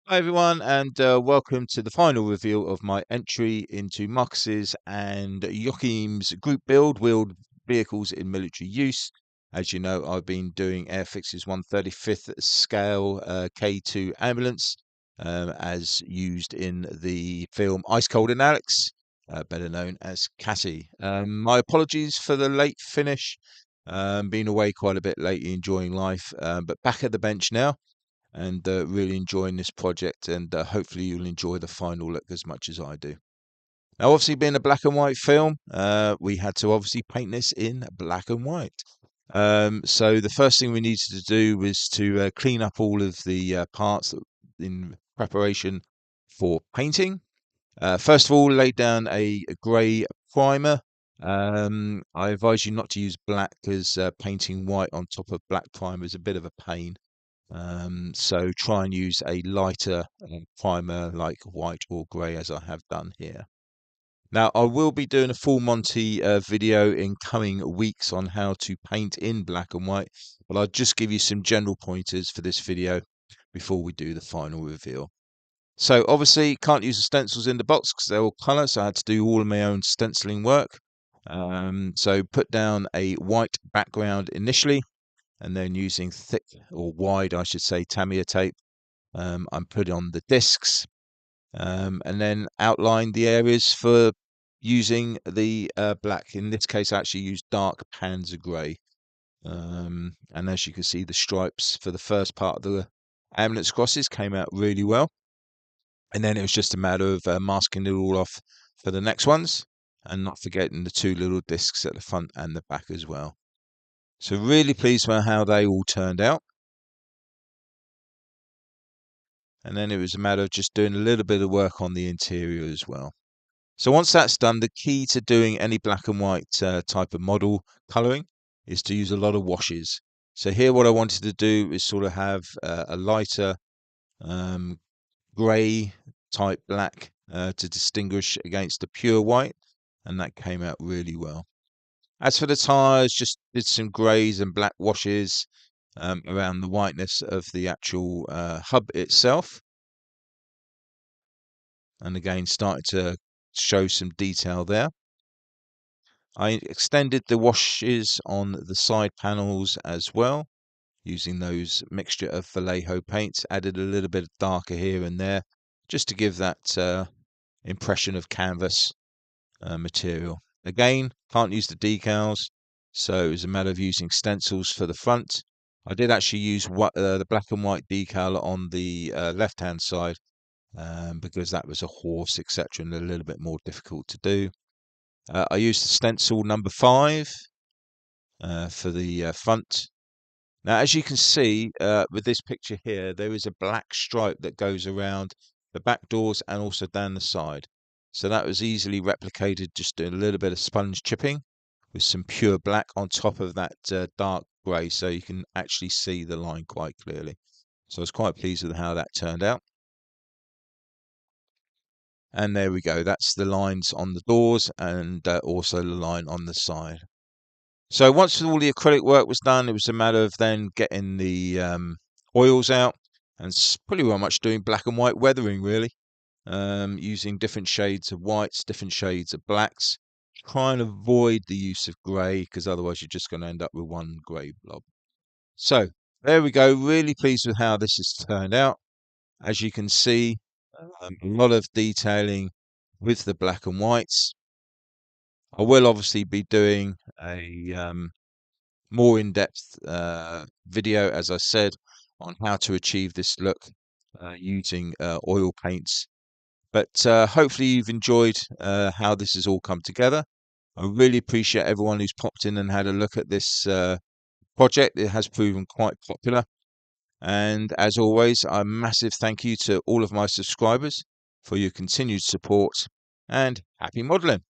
Hi everyone, and welcome to the final reveal of my entry into Marcus's and Joachim's group build, wheeled vehicles in military use. As you know, I've been doing Airfix's 1/35th scale K2 ambulance, as used in the film Ice Cold and Alex, better known as KATY. My apologies for the late finish. Been away quite a bit lately, enjoying life, but back at the bench now and really enjoying this project, and hopefully you'll enjoy the final look as much as I do. Now, obviously being a black and white film, we had to obviously paint this in black and white. So the first thing we needed to do was to clean up all of the parts in preparation for painting. First of all, lay down a grey primer. I advise you not to use black because painting white on top of black primer is a bit of a pain. So try and use a lighter primer like white or grey, as I have done here. Now, I will be doing a full Monty video in coming weeks on how to paint in black and white, but I'll just give you some general pointers for this video before we do the final reveal. So obviously can't use the stencils in the box because they're all colour, so I had to do all of my own stenciling work. So put down a white background initially, and then using thick or wide, I should say, Tamiya tape, I'm putting on the discs, and then outline the areas for using the black. In this case, I actually used dark Panzer grey. And as you can see, the stripes for the first part of the ambulance crosses came out really well. And then it was just a matter of masking it all off for the next ones, and not forgetting the two little discs at the front and the back as well. So really pleased with how they all turned out. And then it was a matter of just doing a little bit of work on the interior as well. So once that's done, the key to doing any black and white type of model colouring is to use a lot of washes. So here what I wanted to do is sort of have a lighter grey type black to distinguish against the pure white, and that came out really well. As for the tyres, just did some greys and black washes around the whiteness of the actual hub itself. And again, started to show some detail there. I extended the washes on the side panels as well, using those mixture of Vallejo paints. Added a little bit of darker here and there, just to give that impression of canvas material. Again, can't use the decals, so it was a matter of using stencils for the front. I did actually use the black and white decal on the left-hand side, because that was a horse, etc., and a little bit more difficult to do. I used the stencil number 5 for the front. Now, as you can see with this picture here, there is a black stripe that goes around the back doors and also down the side. So that was easily replicated, just doing a little bit of sponge chipping with some pure black on top of that dark grey, so you can actually see the line quite clearly. So I was quite pleased with how that turned out. And there we go. That's the lines on the doors and also the line on the side. So once all the acrylic work was done, it was a matter of then getting the oils out and pretty well much doing black and white weathering, really. Using different shades of whites, different shades of blacks. Try and avoid the use of grey, because otherwise you're just going to end up with one grey blob. So there we go. Really pleased with how this has turned out. As you can see, a lot of detailing with the black and whites. I will obviously be doing a more in-depth video, as I said, on how to achieve this look using oil paints. But hopefully you've enjoyed how this has all come together. I really appreciate everyone who's popped in and had a look at this project. It has proven quite popular. And as always, a massive thank you to all of my subscribers for your continued support, and happy modelling.